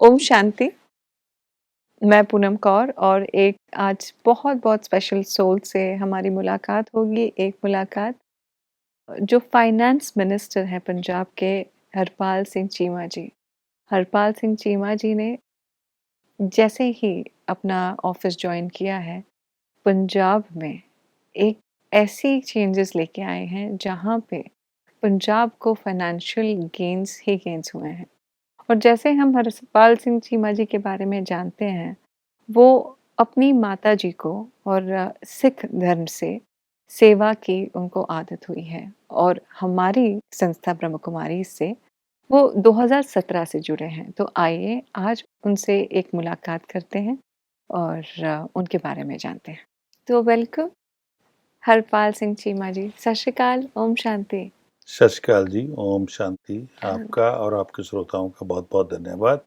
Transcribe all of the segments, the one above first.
ओम शांति। मैं पूनम कौर और एक आज बहुत स्पेशल सोल से हमारी मुलाकात होगी। एक मुलाकात जो फाइनेंस मिनिस्टर हैं पंजाब के, हरपाल सिंह चीमा जी। हरपाल सिंह चीमा जी ने जैसे ही अपना ऑफिस ज्वाइन किया है, पंजाब में एक ऐसी चेंजेस लेके आए हैं जहाँ पे पंजाब को फाइनेंशियल गेन्स ही गेन्स हुए हैं। और जैसे हम हरपाल सिंह चीमा जी के बारे में जानते हैं, वो अपनी माताजी को और सिख धर्म से सेवा की उनको आदत हुई है और हमारी संस्था ब्रह्म कुमारी से वो 2017 से जुड़े हैं। तो आइए आज उनसे एक मुलाकात करते हैं और उनके बारे में जानते हैं। तो वेलकम हरपाल सिंह चीमा जी। सत श्री अकाल, ओम शांति। सत श्री अकाल जी, ओम शांति। आपका और आपके श्रोताओं का बहुत-बहुत धन्यवाद,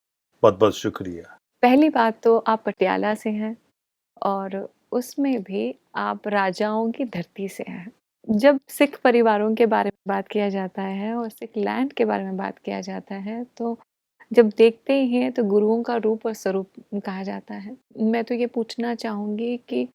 बहुत-बहुत शुक्रिया। पहली बात तो आप पटियाला से हैं और उसमें भी आप राजाओं की धरती से हैं। जब सिख परिवारों के बारे में बात किया जाता है और सिख लैंड के बारे में बात किया जाता है, तो जब देखते ही हैं तो गुरुओं का रूप और स्वरूप कहा जाता है। मैं तो ये पूछना चाहूँगी कि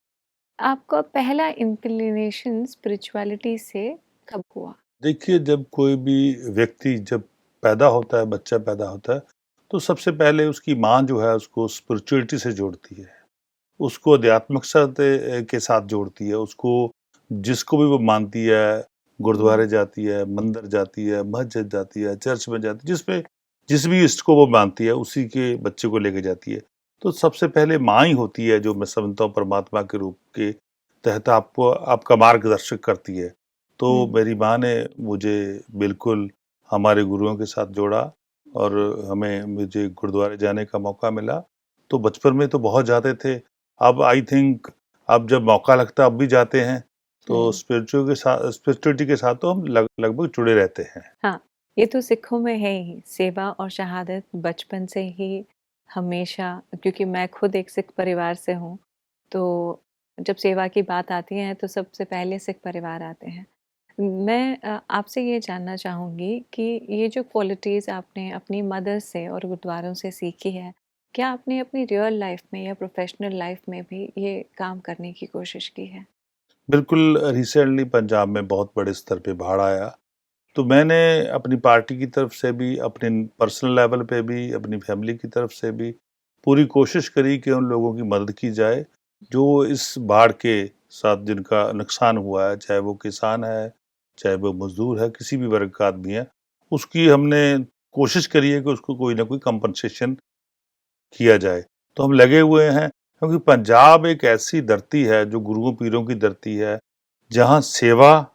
आपका पहला इंक्लिनेशन स्पिरिचुअलिटी से कब हुआ? देखिए, जब कोई भी व्यक्ति जब पैदा होता है, बच्चा पैदा होता है, तो सबसे पहले उसकी माँ जो है उसको स्पिरिचुअलिटी से जोड़ती है। उसको आध्यात्मिकता के साथ जोड़ती है, उसको जिसको भी वो मानती है, गुरुद्वारे जाती है, मंदिर जाती है, मस्जिद जाती है, चर्च में जाती है, जिस भी इष्ट को वो मानती है, उसी के बच्चे को लेके जाती है। तो सबसे पहले माँ ही होती है जो मैं समझता हूँ परमात्मा के रूप के तहत आपको आपका मार्गदर्शक करती है। तो मेरी माँ ने मुझे बिल्कुल हमारे गुरुओं के साथ जोड़ा और मुझे गुरुद्वारे जाने का मौका मिला। तो बचपन में तो बहुत जाते थे। अब आई थिंक अब जब मौका लगता है अब भी जाते हैं। तो स्पिरिचुअलिटी के साथ तो हम लगभग जुड़े रहते हैं। हाँ, ये तो सिखों में है ही, सेवा और शहादत बचपन से ही हमेशा, क्योंकि मैं खुद एक सिख परिवार से हूँ, तो जब सेवा की बात आती है तो सबसे पहले सिख परिवार आते हैं। मैं आपसे ये जानना चाहूँगी कि ये जो क्वालिटीज़ आपने अपनी मदर से और गुरुद्वारों से सीखी है, क्या आपने अपनी रियल लाइफ में या प्रोफेशनल लाइफ में भी ये काम करने की कोशिश की है? बिल्कुल रिसेंटली पंजाब में बहुत बड़े स्तर पे बाढ़ आया। तो मैंने अपनी पार्टी की तरफ से भी, अपने पर्सनल लेवल पे भी, अपनी फैमिली की तरफ से भी पूरी कोशिश करी कि उन लोगों की मदद की जाए जो इस बाढ़ के साथ जिनका नुकसान हुआ है, चाहे वो किसान है, चाहे वो मजदूर है, किसी भी वर्ग का आदमी है, उसकी हमने कोशिश करी है कि उसको कोई ना कोई कंपनसेशन किया जाए। तो हम लगे हुए हैं क्योंकि पंजाब एक ऐसी धरती है जो गुरुओं पीरों की धरती है, जहाँ सेवा,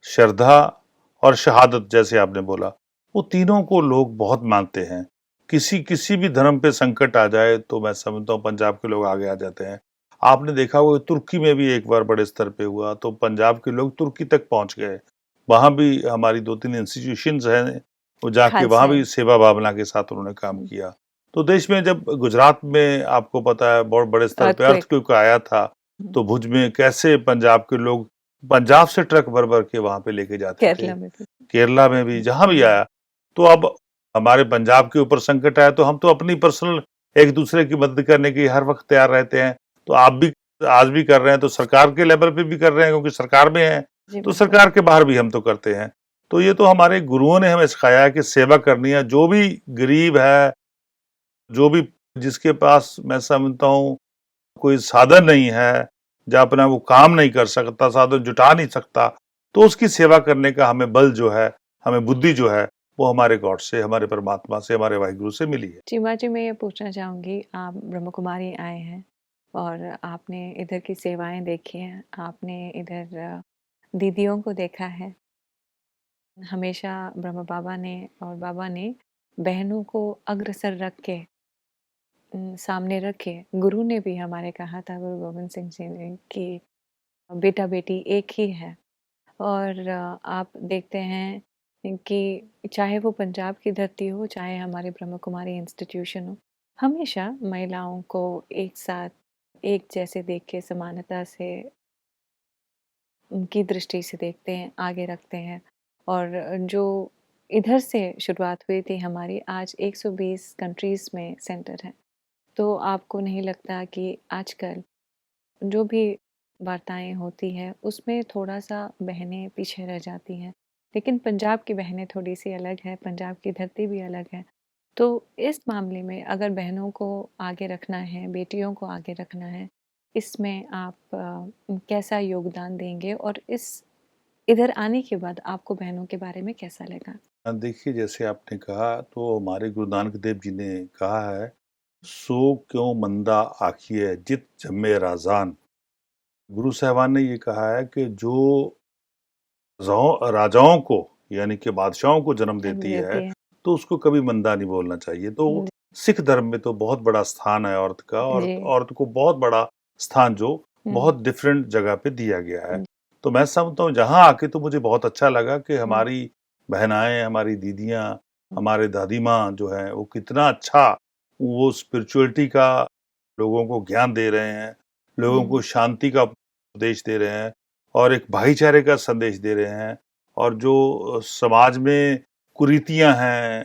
श्रद्धा और शहादत जैसे आपने बोला, वो तीनों को लोग बहुत मानते हैं। किसी भी धर्म पे संकट आ जाए तो मैं समझता हूँ पंजाब के लोग आगे आ जाते हैं। आपने देखा होगा तुर्की में भी एक बार बड़े स्तर पे हुआ तो पंजाब के लोग तुर्की तक पहुंच गए। वहां भी हमारी 2-3 इंस्टीट्यूशंस हैं, वो जाके वहां खालसा भी है। सेवा भावना के साथ उन्होंने काम किया। तो देश में जब गुजरात में आपको पता है बहुत बड़े स्तर पे अर्थक्वेक। अर्थक्वेक आया था, तो भुज में कैसे पंजाब के लोग पंजाब से ट्रक भर-भर के वहाँ पे लेके जाते थे। केरला में भी। केरला में भी, जहाँ भी आया। तो अब हमारे पंजाब के ऊपर संकट आया तो हम तो अपनी पर्सनल एक-दूसरे की मदद करने की हर वक़्त तैयार रहते हैं। तो आप भी आज भी कर रहे हैं, तो सरकार के लेवल पे भी कर रहे हैं क्योंकि सरकार में हैं, जी, तो बिल्कुल। सरकार के बाहर भी हम तो करते हैं। तो ये तो हमारे गुरुओं ने हमें सिखाया है कि सेवा करनी है, जो भी गरीब है, जो भी जिसके पास मैं समझता हूँ कोई साधन नहीं है, या अपना वो काम नहीं कर सकता, साधन जुटा नहीं सकता, तो उसकी सेवा करने का हमें बल जो है, हमें बुद्धि जो है, वो हमारे गॉड से, हमारे परमात्मा से, हमारे वाहिगुरु से मिली है। जी, जी, मैं ये पूछना चाहूँगी, आप ब्रह्म कुमारी आए हैं और आपने इधर की सेवाएँ देखी हैं, आपने इधर दीदियों को देखा है। हमेशा ब्रह्म बाबा ने और बाबा ने बहनों को अग्रसर रख के सामने रखे। गुरु ने भी हमारे कहा था, गुरु गोविंद सिंह जी ने, कि बेटा-बेटी एक ही है। और आप देखते हैं कि चाहे वो पंजाब की धरती हो, चाहे हमारे ब्रह्म कुमारी इंस्टीट्यूशन हो, हमेशा महिलाओं को एक साथ, एक जैसे देख के समानता से, उनकी दृष्टि से देखते हैं, आगे रखते हैं। और जो इधर से शुरुआत हुई थी हमारी, आज 120 कंट्रीज़ में सेंटर है। तो आपको नहीं लगता कि आजकल जो भी वार्ताएँ होती हैं, उसमें थोड़ा-सा बहनें पीछे रह जाती हैं। लेकिन पंजाब की बहनें थोड़ी-सी अलग हैं, पंजाब की धरती भी अलग है। तो इस मामले में अगर बहनों को आगे रखना है, बेटियों को आगे रखना है, इसमें आप कैसा योगदान देंगे? और इधर आने के बाद आपको बहनों के बारे में कैसा लगा? देखिए जैसे आपने कहा तो हमारे गुरु नानक देव जी ने कहा है, "सो क्यों मंदा आखिए जित जम्मे राज़ान।" गुरु साहिबान ने ये कहा है कि जो राजाओं को यानी कि बादशाहों को जन्म देती है, देती है। तो उसको कभी मंदा नहीं बोलना चाहिए। तो जी, सिख धर्म में तो बहुत बड़ा स्थान है औरत का, और जी। औरत को बहुत बड़ा स्थान जो हुँ, बहुत डिफरेंट जगह पे दिया गया है। हुँ, तो मैं समझता हूँ जहाँ आके तो मुझे बहुत अच्छा लगा कि हुँ, हमारी बहनाएँ, हमारी दीदियाँ, हुँ, हमारे दादी माँ जो हैं वो कितना अच्छा वो स्पिरिचुअलिटी का लोगों को ज्ञान दे रहे हैं, लोगों को हुँ, शांति का उपदेश दे रहे हैं और एक भाईचारे का संदेश दे रहे हैं। और जो समाज में कुरीतियाँ हैं,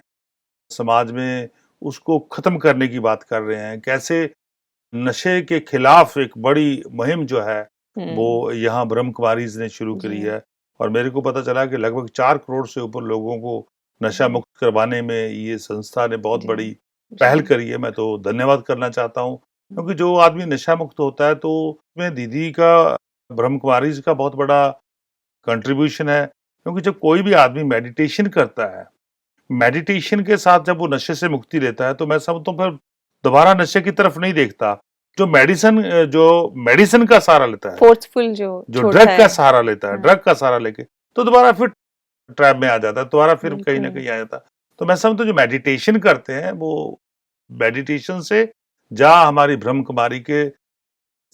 समाज में उसको ख़त्म करने की बात कर रहे हैं। कैसे नशे के खिलाफ एक बड़ी मुहिम जो है, हुँ, वो यहाँ ब्रह्म कुमारीज़ ने शुरू जी, करी है और मेरे को पता चला कि लगभग 4 करोड़ से ऊपर लोगों को नशा जी, मुक्त करवाने में ये संस्था ने बहुत जी, बड़ी जी, पहल करी है। मैं तो धन्यवाद करना चाहता हूँ, हुँ, क्योंकि जो आदमी नशा मुक्त होता है तो उसमें दीदी का, ब्रह्म कुमारीज़ का बहुत बड़ा कंट्रीब्यूशन है। क्योंकि जब कोई भी आदमी मेडिटेशन करता है, मेडिटेशन के साथ जब वो नशे से मुक्ति लेता है, तो मैं समझता हूँ फिर दोबारा नशे की तरफ नहीं देखता। जो मेडिसिन का सहारा लेता है, फ़ोर्सफुल जो जो छोड़ता ड्रग का है। सहारा लेता है, हाँ, ड्रग का सहारा लेके, तो दोबारा फिर ट्रैप में आ जाता है, दोबारा फिर कहीं न बिल्कुल, कहीं आ जाता है। तो मैं समझता हूँ जो मेडिटेशन करते हैं, वो मेडिटेशन से जहाँ हमारी ब्रह्म कुमारी के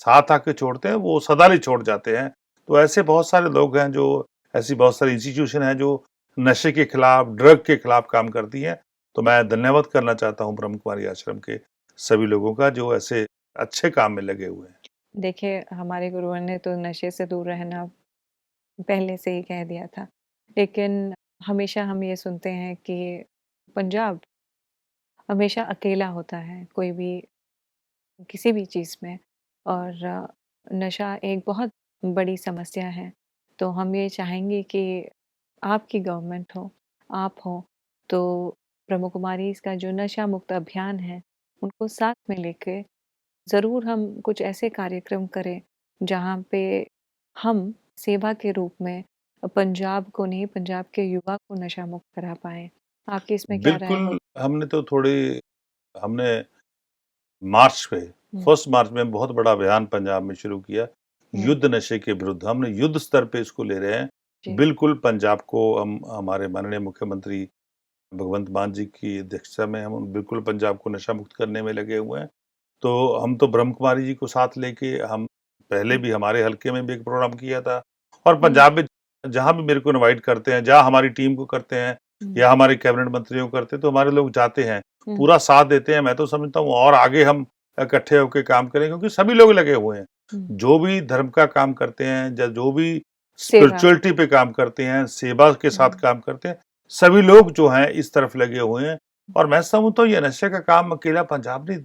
साथ आके छोड़ते हैं, वो सदा नहीं छोड़ जाते हैं। तो ऐसे बहुत सारे लोग हैं जो, ऐसी बहुत सारी इंस्टीट्यूशन हैं जो नशे के खिलाफ, ड्रग के खिलाफ काम करती हैं। तो मैं धन्यवाद करना चाहता हूँ ब्रह्म कुमारी आश्रम के सभी लोगों का जो ऐसे अच्छे काम में लगे हुए हैं। देखिए हमारे गुरुओं ने तो नशे से दूर रहना पहले से ही कह दिया था। लेकिन हमेशा हम ये सुनते हैं कि पंजाब हमेशा अकेला होता है, कोई भी किसी भी चीज़ में, और नशा एक बहुत बड़ी समस्या है। तो हम ये चाहेंगे कि आपकी गवर्नमेंट हो, आप हो, तो ब्रह्म कुमारी इसका जो नशा मुक्त अभियान है, उनको साथ में लेके ज़रूर हम कुछ ऐसे कार्यक्रम करें, जहाँ पे हम सेवा के रूप में पंजाब को नहीं, पंजाब के युवा को नशा मुक्त करा पाएँ। आपकी इसमें क्या राय बिल्कुल, हो? हमने मार्च पे, हुँ, 1 मार्च में बहुत बड़ा अभियान पंजाब में शुरू किया, हुँ, युद्ध नशे के विरुद्ध। हमने युद्ध स्तर पे इसको ले रहे हैं। जी, बिल्कुल पंजाब को हम, हमारे माननीय मुख्यमंत्री भगवंत मान जी की अध्यक्षता में हम बिल्कुल पंजाब को नशा मुक्त करने में लगे हुए हैं। तो हम तो ब्रह्म कुमारी जी को साथ लेके हम पहले हुँ, भी हमारे हलके में भी एक प्रोग्राम किया था और हुँ, पंजाब में जहाँ भी मेरे को इनवाइट करते हैं, जहाँ हमारी टीम को करते हैं हुँ, या हमारे कैबिनेट मंत्रियों को करते हैं, तो हमारे लोग जाते हैं, हुँ, पूरा साथ देते हैं। मैं तो समझता हूँ और आगे हम इकट्ठे होके काम करें, क्योंकि सभी लोग लगे हुए हैं। हुँ, जो भी धर्म का काम करते हैं या जो भी सेवा। स्पिरिचुअलिटी पे काम करते हैं, सेवा के साथ हुँ, काम करते हैं, सभी लोग जो हैं इस तरफ लगे हुए हैं। और मैं समझता हूँ ये नशे का काम अकेला पंजाब नहीं,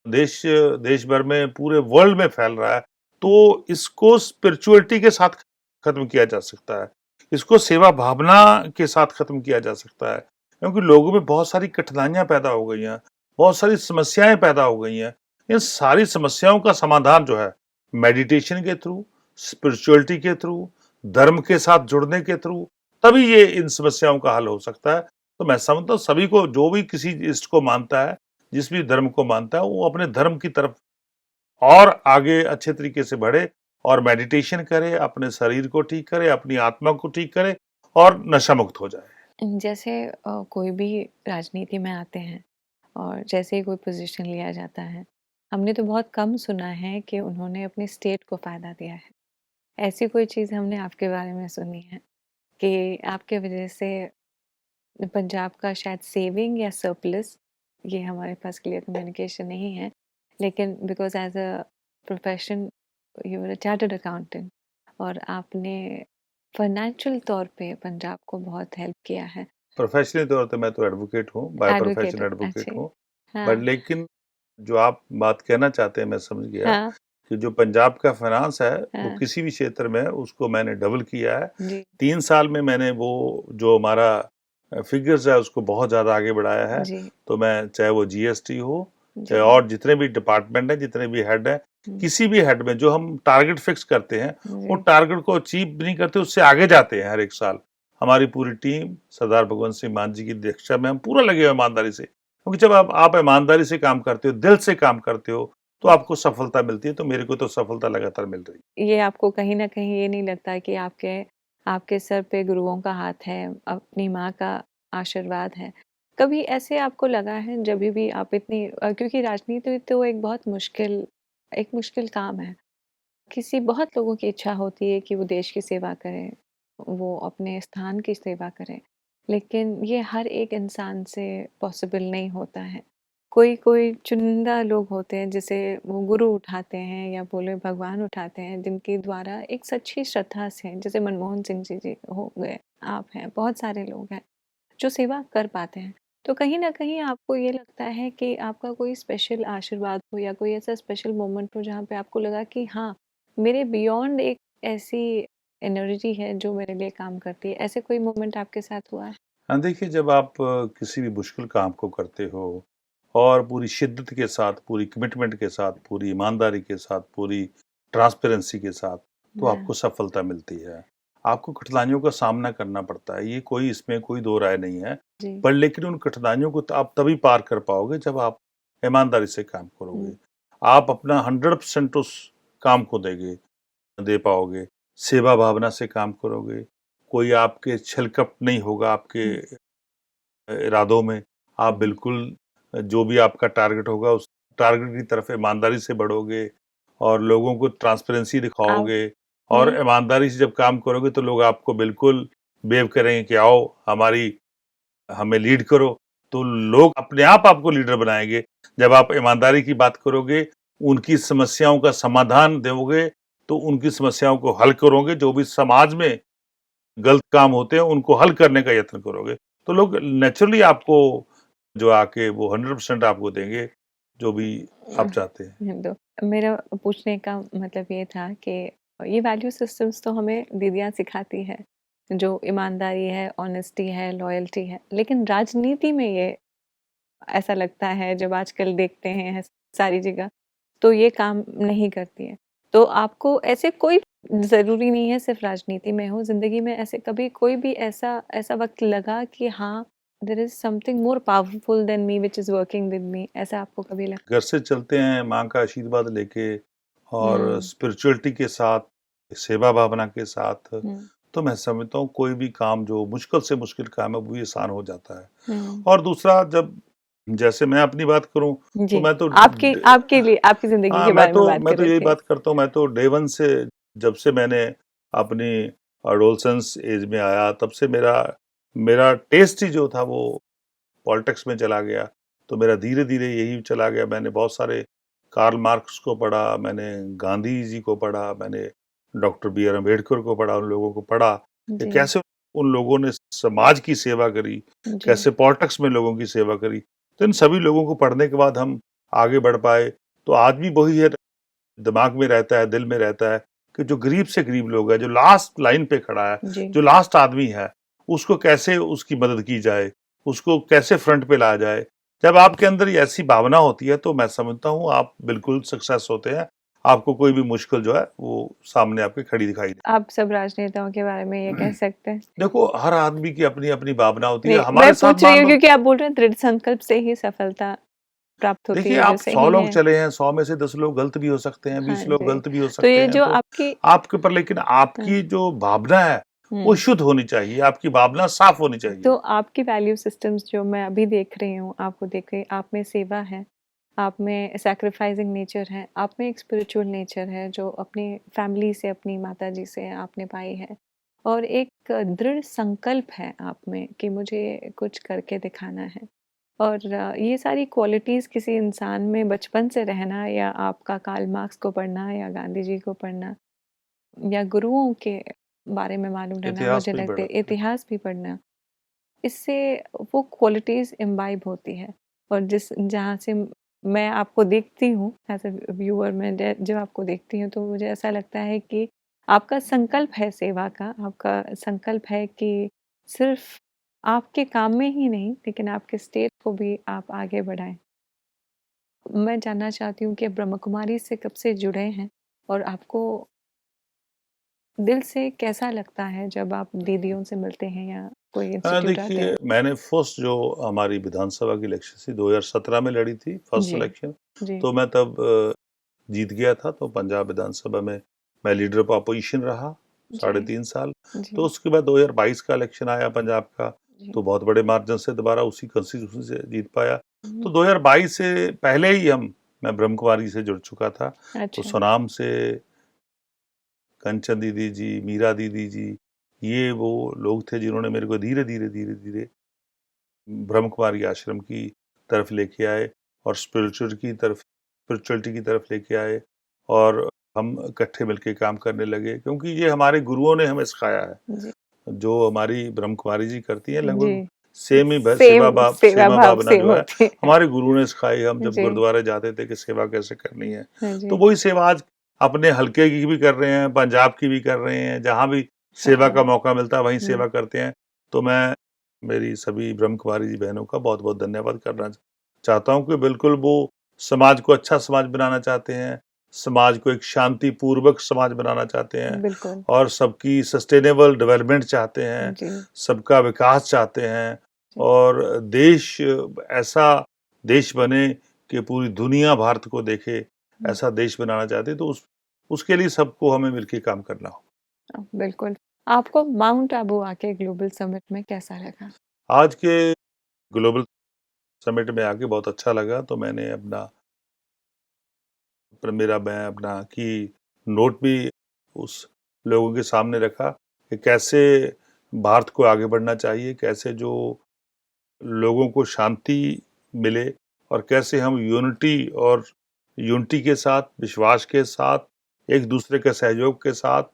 देश देश भर में, पूरे वर्ल्ड में फैल रहा है। हुँ, तो इसको स्पिरिचुअलिटी के साथ खत्म किया जा सकता है। इसको सेवा भावना के साथ खत्म किया जा सकता है। क्योंकि लोगों में बहुत सारी कठिनाइयाँ पैदा हो गई हैं, बहुत सारी समस्याएँ पैदा हो गई हैं। इन सारी समस्याओं का समाधान जो है, मेडिटेशन के थ्रू, स्पिरिचुअलिटी के थ्रू, धर्म के साथ जुड़ने के थ्रू, तभी ये इन समस्याओं का हल हो सकता है। तो मैं समझता हूँ सभी को, जो भी किसी इसको मानता है, जिस भी धर्म को मानता है, वो अपने धर्म की तरफ और आगे अच्छे तरीके से बढ़े और मेडिटेशन करे, अपने शरीर को ठीक करे, अपनी आत्मा को ठीक करे और नशा मुक्त हो जाए। जैसे कोई भी राजनीति में आते हैं और जैसे ही कोई पोज़ीशन लिया जाता है, हमने तो बहुत कम सुना है कि उन्होंने अपने स्टेट को फ़ायदा दिया है। ऐसी कोई चीज़ हमने आपके बारे में सुनी है कि आपके वजह से पंजाब का शायद सेविंग या सरप्लस, ये हमारे पास क्लियर कम्युनिकेशन नहीं है, लेकिन because as a profession you are a chartered accountant और आपने फाइनेंशियल तौर पे पंजाब को बहुत हेल्प किया है? प्रोफ़ेशनली तौर पे मैं तो एडवोकेट हूँ, बाय एडवोकेट प्रोफ़ेशन हैं, एडवोकेट अच्छे। हूँ। बट हाँ, लेकिन जो आप बात कहना चाहते हैं मैं समझ गया हाँ, कि जो पंजाब का फ़ाइनेंस है, वो हाँ, किसी भी क्षेत्र में है, उसको मैंने डबल किया है। जी, 3 साल में मैंने वो जो हमारा फ़िगर्स है उसको बहुत ज़्यादा आगे बढ़ाया है। जी, तो मैं चाहे वो जीएसटी हो, चाहे जी, और जितने भी डिपार्टमेंट हैं, जितने भी हेड हैं, हुँ, किसी भी हेड में जो हम टारगेट फ़िक्स करते हैं, वो जी, टारगेट को अचीव नहीं करते, उससे आगे जाते हैं हर एक साल। हमारी पूरी टीम सरदार भगवंत सिंह मान जी की अध्यक्षता में हम पूरा लगे हुए हैं ईमानदारी से। क्योंकि जब आप ईमानदारी से काम करते हो, दिल से काम करते हो, तो आपको सफलता मिलती है। तो मेरे को तो सफलता लगातार मिल रही है। ये आपको कहीं न कहीं ये नहीं लगता कि आपके आपके सर पे गुरुओं का हाथ है, अपनी माँ का आशीर्वाद है? कभी ऐसे आपको लगा है जभी भी आप इतनी क्योंकि राजनीति तो एक मुश्किल काम है। किसी बहुत लोगों की इच्छा होती है कि वो देश की सेवा करें, वो अपने स्थान की सेवा करें, लेकिन ये हर एक इंसान से पॉसिबल नहीं होता है। कोई-कोई चुनिंदा लोग होते हैं जिसे वो गुरु उठाते हैं या बोले भगवान उठाते हैं, जिनके द्वारा एक सच्ची श्रद्धा से जैसे मनमोहन सिंह जी हो गए, आप हैं, बहुत सारे लोग हैं, जो सेवा कर पाते हैं। तो कहीं न कहीं आपको ये लगता है कि आपका कोई स्पेशल आशीर्वाद हो या कोई ऐसा स्पेशल मोमेंट हो जहाँ पे आपको लगा कि हाँ, मेरे बियॉन्ड एक ऐसी एनर्जी है जो मेरे लिए काम करती है। ऐसे कोई मोमेंट आपके साथ हुआ है? हाँ, देखिए जब आप किसी भी मुश्किल काम को करते हो और पूरी शिद्दत के साथ, पूरी कमिटमेंट के साथ, पूरी ईमानदारी के साथ, पूरी ट्रांसपेरेंसी के साथ, तो हाँ, आपको सफलता मिलती है। आपको कठिनाइयों का सामना करना पड़ता है, ये कोई इसमें कोई दो राय नहीं है। जी। पर लेकिन उन कठिनाइयों को आप तभी पार कर पाओगे जब आप ईमानदारी से काम हुँ, करोगे। आप अपना 100% उस काम को दे पाओगे, सेवा भावना से काम करोगे, कोई आपके छल-कपट नहीं होगा आपके हुँ, इरादों में। आप हुँ। बिल्कुल जो भी आपका टारगेट होगा उस टारगेट की तरफ ईमानदारी से बढ़ोगे और लोगों को ट्रांसपेरेंसी दिखाओगे और आपने ईमानदारी से जब काम करोगे तो लोग आपको बिल्कुल वेव करेंगे कि आओ हमारी हमें लीड करो। तो लोग अपने आप आपको लीडर बनाएँगे। जब आप ईमानदारी की बात करोगे, उनकी समस्याओं का समाधान दोगे, तो उनकी समस्याओं को हल करोगे, जो भी समाज में गलत काम होते हैं, उनको हल करने का यत्न करोगे, तो लोग नेचुरली आपको जो आके वो 100% आपको देंगे, जो भी आप चाहते हैं। तो मेरा पूछने का मतलब ये था कि ये वैल्यू सिस्टम्स तो हमें दीदियाँ सिखाती है, जो ईमानदारी है, ऑनेस्टी है, लॉयल्टी है, लेकिन राजनीति में ये ऐसा लगता है जब आजकल देखते हैं सारी जगह, तो ये काम नहीं करती है। तो आपको ऐसे कोई ज़रूरी नहीं है सिर्फ़ राजनीति में हो, ज़िंदगी में ऐसे कभी कोई भी ऐसा ऐसा वक़्त लगा कि हाँ, there is something more powerful than me which is working with me, ऐसा आपको कभी लगा? घर से चलते हैं माँ का आशीर्वाद लेके और हुँ, स्पिरिचुअलिटी के साथ, सेवा भावना के साथ, हुँ, तो मैं समझता हूँ कोई भी काम जो मुश्किल से मुश्किल काम है, वो भी आसान हो जाता है। हुँ। और दूसरा जब जैसे मैं अपनी बात करूँ, तो जी, मैं तो आपकी ड आपके लिए आपकी ज़िंदगी हाँ, के बारे में बात मैं कर तो रहे यही थे। बात करता हूँ, मैं तो डे 1 से जब से मैंने अपनी एडोलसेंस एज में आया, तब से मेरा मेरा टेस्ट ही जो था वो पॉलिटिक्स में चला गया। तो मेरा धीरे-धीरे यही चला गया। मैंने बहुत सारे कार्ल मार्क्स को पढ़ा, मैंने गांधी जी को पढ़ा, मैंने डॉक्टर बी आर अम्बेडकर को पढ़ा, उन लोगों को पढ़ा कि जी, कैसे उन लोगों ने समाज की सेवा करी, जी, कैसे पॉलिटिक्स में लोगों की सेवा करी। तो इन सभी लोगों को पढ़ने के बाद हम आगे बढ़ पाए। तो आज भी वही है, दिमाग में रहता है, दिल में रहता है कि जो गरीब से गरीब लोग हैं, जो लास्ट लाइन पे खड़ा है, जी। जो लास्ट आदमी है, उसको कैसे उसकी मदद की जाए, उसको कैसे फ्रंट पे लाया जाए। जब आपके अंदर ये ऐसी भावना होती है, तो मैं समझता हूँ आप बिल्कुल सक्सेस होते हैं। आपको कोई भी मुश्किल जो है, वो सामने आपके खड़ी दिखाई दे। आप सब राजनेताओं के बारे में ये कह सकते हैं। देखो, हर आदमी की अपनी-अपनी भावना होती है। नहीं, मैं हमारे साथ पूछ रही मान हूँ लो क्योंकि आप बोल रहे हैं दृढ़ संकल्प से ही सफलता प्राप्त होती देखिए, है, जो आप 100 सही लोग है। चले हैं, 100 में से 10 लोग गलत भी हो सकते हैं, हाँ 20 लोग जी, गलत भी हो तो सकते ये हैं, जो तो आपकी आपके ऊपर लेकिन हाँ, आपकी जो भावना है, वो हुँ, शुद्ध होनी चाहिए, आपकी भावना साफ होनी तो चाहिए। आपकी वैल्यू सिस्टम्स जो मैं अभी देख रही हूँ, आपको देख रही आप में सेवा है, आप में सैक्रिफाइसिंग नेचर है, आप में एक स्पिरिचुअल नेचर है जो अपनी फैमिली से, अपनी माताजी से आपने पाई है और एक दृढ़ संकल्प है आप में कि मुझे कुछ करके दिखाना है। और ये सारी क्वालिटीज़ किसी इंसान में बचपन से रहना या आपका कार्ल मार्क्स को पढ़ना या गांधी जी को पढ़ना या गुरुओं के बारे में मालूम रहना, इतिहास मुझे भी लगता है पढ़ा। इतिहास भी पढ़ना, इससे वो क्वालिटीज़ इम्बाइब होती है। और जहाँ से मैं आपको देखती हूँ एज़ अ व्यूअर, मैं जब आपको देखती हूँ तो मुझे ऐसा लगता है कि आपका संकल्प है सेवा का, आपका संकल्प है कि सिर्फ़ आपके काम में ही नहीं, लेकिन आपके स्टेट को भी आप आगे बढ़ाएँ। मैं जानना चाहती हूँ कि ब्रह्म कुमारी से कब से जुड़े हैं और आपको दिल से कैसा लगता है जब आप दीदियों से मिलते हैं या कोई इंस्टीट्यूट आते देखिए, हैं? मैंने फर्स्ट जो हमारी विधानसभा की इलेक्शन थी 2017 में लड़ी थी फर्स्ट जी, इलेक्शन, जी, तो मैं तब जीत गया था। तो पंजाब विधानसभा में मैं लीडर ऑफ अपोजिशन रहा जी, 3.5 साल। तो जी, उसके बाद 2022 का इलेक्शन आया पंजाब का, जी। तो बहुत बड़े मार्जिन से दोबारा उसी कंस्टिट्यूंसी से जीत पाया। हुँ, तो 2022 से पहले ही मैं ब्रह्म कुमारी से जुड़ चुका था। तो अच्छा, सुनाम से कंचन दीदी जी, मीरा दीदी जी, ये वो लोग थे जिन्होंने मेरे को धीरे-धीरे ब्रह्म कुमारी आश्रम की तरफ लेके आए और स्पिरिचुअलिटी की तरफ लेके आए, और हम इकट्ठे मिलके काम करने लगे, क्योंकि ये हमारे गुरुओं ने हमें सिखाया है। जी, जो हमारी ब्रह्म कुमारी जी करती हैं जी। लगभग सेम ही सेवा सेवा भाव भावना सेम जो है होती है। हमारे गुरु ने सिखाई। हम जब जी, गुरुद्वारे जाते थे कि सेवा कैसे करनी है, हाँ तो जी, वही सेवा आज अपने हलके की भी कर रहे हैं, पंजाब की भी कर रहे हैं, जहाँ भी सेवा हाँ, का मौका मिलता है वहीं हुँ, सेवा करते हैं। तो मैं मेरी सभी ब्रह्म कुमारी जी बहनों का बहुत बहुत धन्यवाद करना चाहता हूँ कि बिल्कुल वो समाज को अच्छा समाज बनाना चाहते हैं, समाज को एक शांतिपूर्वक समाज बनाना चाहते हैं, बिल्कुल, और सबकी सस्टेनेबल डेवलपमेंट चाहते हैं, जी, सबका विकास चाहते हैं, जी, और देश ऐसा देश बने कि पूरी दुनिया भारत को देखे, हुँ, ऐसा देश बनाना चाहते हैं। तो उसके लिए सबको हमें मिलके काम करना होगा। बिल्कुल। आपको माउंट आबू आके ग्लोबल समिट में कैसा लगा? आज के ग्लोबल समिट में आके बहुत अच्छा लगा। तो मैंने मैं अपना की नोट भी उस लोगों के सामने रखा कि कैसे भारत को आगे बढ़ना चाहिए, कैसे जो लोगों को शांति मिले, और कैसे हम यूनिटी के साथ, विश्वास के साथ, एक दूसरे के सहयोग के साथ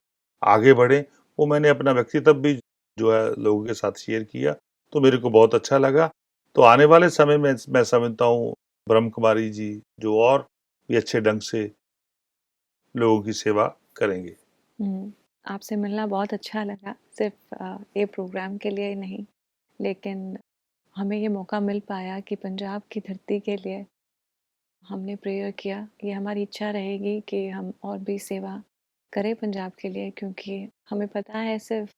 आगे बढ़ें। वो मैंने अपना व्यक्तित्व भी जो है लोगों के साथ शेयर किया, तो मेरे को बहुत अच्छा लगा। तो आने वाले समय में मैं समझता हूँ ब्रह्म कुमारी जी जो और भी अच्छे ढंग से लोगों की सेवा करेंगे। हुँ, आपसे मिलना बहुत अच्छा लगा, सिर्फ़ ये प्रोग्राम के लिए ही नहीं, लेकिन हमें ये मौका मिल पाया कि पंजाब की धरती के लिए हमने प्रेयर किया। ये हमारी इच्छा रहेगी कि हम और भी सेवा करें पंजाब के लिए, क्योंकि हमें पता है सिर्फ़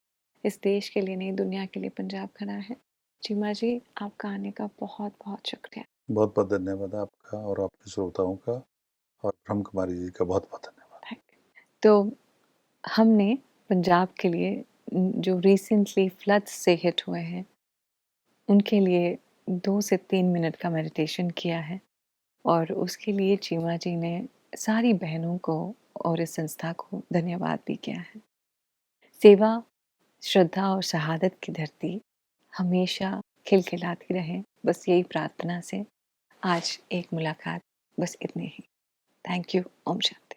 इस देश के लिए नहीं, दुनिया के लिए पंजाब खड़ा है। चीमा जी, आपका आने का बहुत-बहुत शुक्रिया। बहुत बहुत धन्यवाद आपका और आपके श्रोताओं का, और ब्रह्म कुमारी जी का बहुत बहुत धन्यवाद। थैंक तो हमने पंजाब के लिए जो रिसेंटली फ्लड्स से हिट हुए हैं, उनके लिए 2 से 3 मिनट का मेडिटेशन किया है, और उसके लिए चीमा जी ने सारी बहनों को और इस संस्था को धन्यवाद भी किया है। सेवा, श्रद्धा और शहादत की धरती हमेशा खिलखिलाती रहे, बस यही प्रार्थना से आज एक मुलाकात, बस इतनी ही। Thank you. ओम शांति।